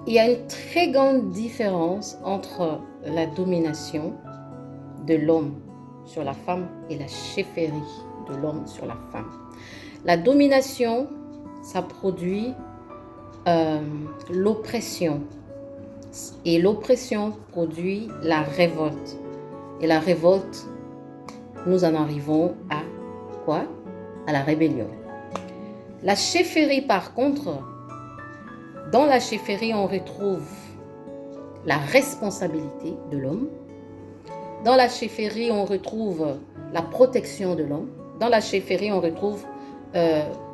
il y a une très grande différence entre la domination de l'homme sur la femme et la chefferie de l'homme sur la femme. La domination, ça produit l'oppression. Et l'oppression produit la révolte. Et la révolte, nous en arrivons à quoi? À la rébellion. La chefferie, par contre, dans la chefferie, on retrouve la responsabilité de l'homme. Dans la chefferie, on retrouve la protection de l'homme. Dans la chefferie, on retrouve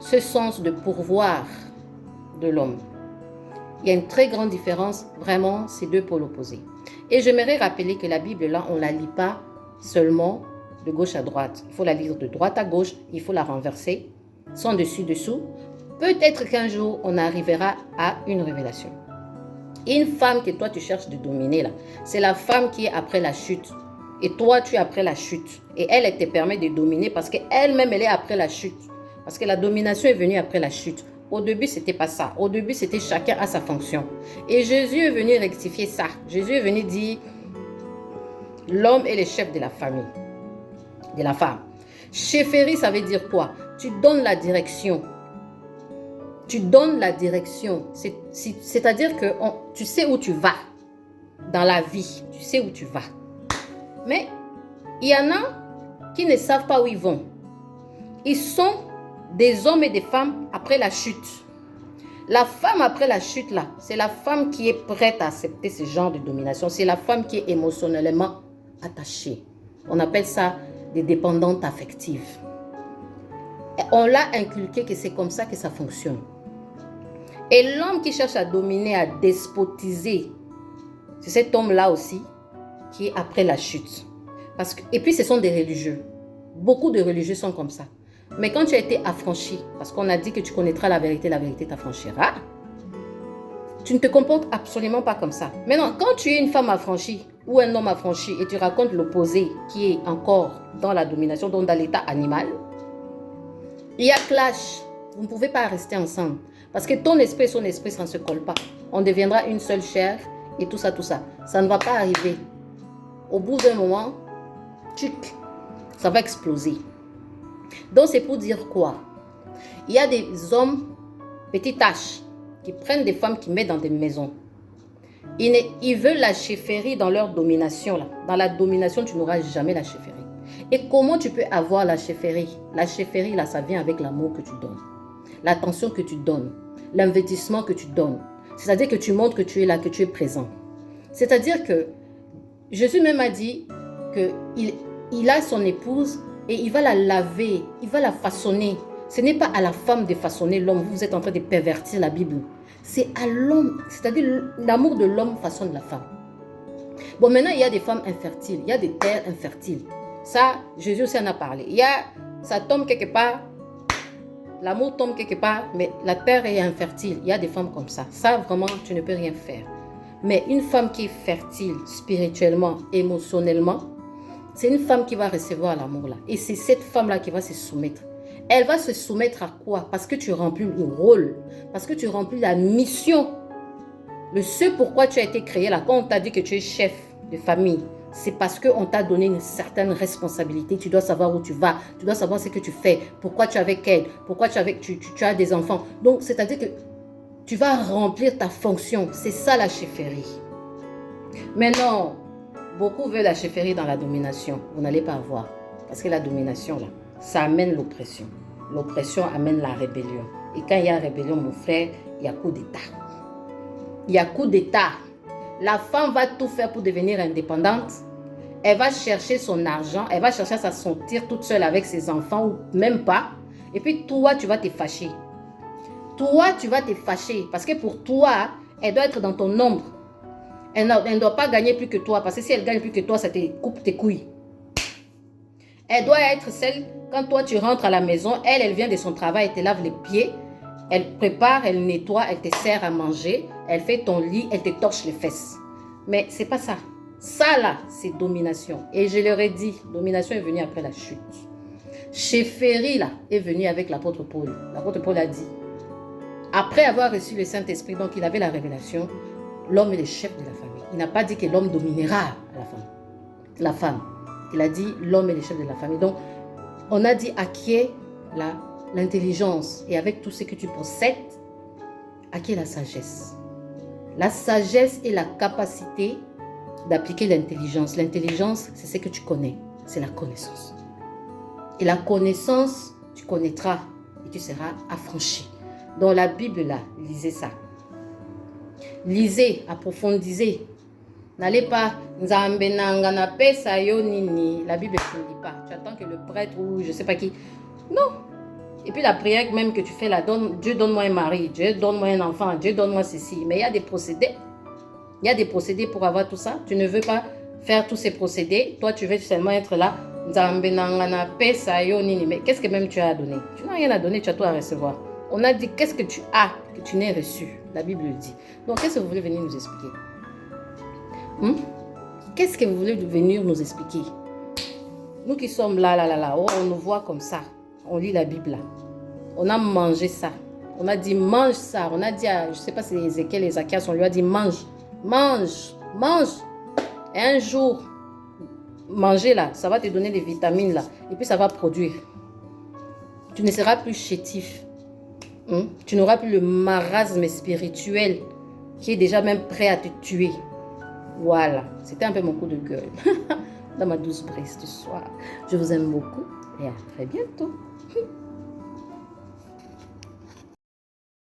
ce sens de pourvoir de l'homme. Il y a une très grande différence, vraiment, ces deux pôles opposés. Et j'aimerais rappeler que la Bible, là, on ne la lit pas seulement de gauche à droite. Il faut la lire de droite à gauche, il faut la renverser, sans dessus-dessous. Peut-être qu'un jour, on arrivera à une révélation. Une femme que toi, tu cherches de dominer, là, c'est la femme qui est après la chute. Et toi, tu es après la chute. Et elle te permet de dominer parce qu'elle-même, elle est après la chute. Parce que la domination est venue après la chute. Au début, ce n'était pas ça. Au début, c'était chacun à sa fonction. Et Jésus est venu rectifier ça. Jésus est venu dire, l'homme est le chef de la famille, de la femme. Chefferie, ça veut dire quoi? Tu donnes la direction. Tu donnes la direction. C'est-à-dire que tu sais où tu vas dans la vie. Tu sais où tu vas. Mais il y en a qui ne savent pas où ils vont. Ils sont des hommes et des femmes après la chute. La femme après la chute, là, c'est la femme qui est prête à accepter ce genre de domination. C'est la femme qui est émotionnellement attachée. On appelle ça des dépendantes affectives. Et on l'a inculqué que c'est comme ça que ça fonctionne. Et l'homme qui cherche à dominer, à despotiser, c'est cet homme-là aussi qui est après la chute. Et puis, ce sont des religieux. Beaucoup de religieux sont comme ça. Mais quand tu as été affranchi, parce qu'on a dit que tu connaîtras la vérité t'affranchira, tu ne te comportes absolument pas comme ça. Maintenant, quand tu es une femme affranchie ou un homme affranchi et tu racontes l'opposé qui est encore dans la domination, donc dans l'état animal, il y a clash. Vous ne pouvez pas rester ensemble. Parce que ton esprit et son esprit, ça ne se colle pas. On deviendra une seule chair et tout ça, tout ça. Ça ne va pas arriver. Au bout d'un moment, ça va exploser. Donc, c'est pour dire quoi? Il y a des hommes, petits tâches, qui prennent des femmes qui mettent dans des maisons. Ils veulent la chefferie dans leur domination. Là. Dans la domination, tu n'auras jamais la chefferie. Et comment tu peux avoir la chefferie? La chefferie, là, ça vient avec l'amour que tu donnes. L'attention que tu donnes. L'investissement que tu donnes. C'est-à-dire que tu montres que tu es là, que tu es présent. C'est-à-dire que Jésus même a dit qu'il a son épouse et il va la laver, il va la façonner. Ce n'est pas à la femme de façonner l'homme. Vous êtes en train de pervertir la Bible. C'est à l'homme, c'est-à-dire l'amour de l'homme façonne la femme. Bon, maintenant, il y a des femmes infertiles, il y a des terres infertiles. Ça, Jésus aussi en a parlé. Ça tombe quelque part, l'amour tombe quelque part, mais la terre est infertile. Il y a des femmes comme ça. Ça, vraiment, tu ne peux rien faire. Mais une femme qui est fertile spirituellement, émotionnellement, c'est une femme qui va recevoir l'amour là. Et c'est cette femme-là qui va se soumettre. Elle va se soumettre à quoi? Parce que tu remplis le rôle. Parce que tu remplis la mission. Ce pourquoi tu as été créé là. Quand on t'a dit que tu es chef de famille, c'est parce qu'on t'a donné une certaine responsabilité. Tu dois savoir où tu vas. Tu dois savoir ce que tu fais. Pourquoi tu es avec elle. Pourquoi tu as des enfants. Donc, c'est-à-dire que tu vas remplir ta fonction. C'est ça la chefferie. Mais non. Beaucoup veulent la chefferie dans la domination. Vous n'allez pas avoir. Parce que la domination, là, ça amène l'oppression. L'oppression amène la rébellion. Et quand il y a rébellion, mon frère, il y a coup d'État. Il y a coup d'État. La femme va tout faire pour devenir indépendante. Elle va chercher son argent. Elle va chercher à s'en sortir toute seule avec ses enfants ou même pas. Et puis toi, tu vas te fâcher. Toi, tu vas te fâcher. Parce que pour toi, elle doit être dans ton ombre. Elle ne doit pas gagner plus que toi. Parce que si elle gagne plus que toi, ça te coupe tes couilles. Elle doit être celle, quand toi tu rentres à la maison, elle vient de son travail, elle te lave les pieds, elle prépare, elle nettoie, elle te sert à manger, elle fait ton lit, elle te torche les fesses. Mais c'est pas ça. Ça là, c'est domination. Et je leur ai dit, domination est venue après la chute. Chefferie là, est venue avec l'apôtre Paul. L'apôtre Paul a dit, après avoir reçu le Saint-Esprit, donc il avait la révélation, l'homme est le chef de la famille. Il n'a pas dit que l'homme dominera la femme. Il a dit l'homme est le chef de la famille. Donc, on a dit acquiert l'intelligence. Et avec tout ce que tu possèdes, acquiert la sagesse. La sagesse est la capacité d'appliquer l'intelligence. L'intelligence, c'est ce que tu connais. C'est la connaissance. Et la connaissance, tu connaîtras et tu seras affranchi. Dans la Bible, là, lisez ça. Lisez, approfondissez. N'allez pas, la Bible ne dit pas. Tu attends que le prêtre ou je ne sais pas qui. Non. Et puis la prière même que tu fais là, Dieu donne-moi un mari, Dieu donne-moi un enfant, Dieu donne-moi ceci. Mais il y a des procédés. Il y a des procédés pour avoir tout ça. Tu ne veux pas faire tous ces procédés. Toi, tu veux seulement être là. Mais qu'est-ce que même tu as à donner? Tu n'as rien à donner, tu as tout à recevoir. On a dit qu'est-ce que tu as que tu n'aies reçu. La Bible le dit. Donc, qu'est-ce que vous voulez venir nous expliquer? Qu'est-ce que vous voulez venir nous expliquer? Nous qui sommes là, oh, on nous voit comme ça. On lit la Bible là. On a mangé ça. On a dit mange ça. On a dit, je ne sais pas si Ézéchiel et Zachias, on lui a dit mange. Mange. Mange. Et un jour, manger là, ça va te donner des vitamines là. Et puis ça va produire. Tu ne seras plus chétif. Tu n'auras plus le marasme spirituel qui est déjà même prêt à te tuer. Voilà. C'était un peu mon coup de gueule. Dans ma douce brise du soir. Je vous aime beaucoup et à très bientôt.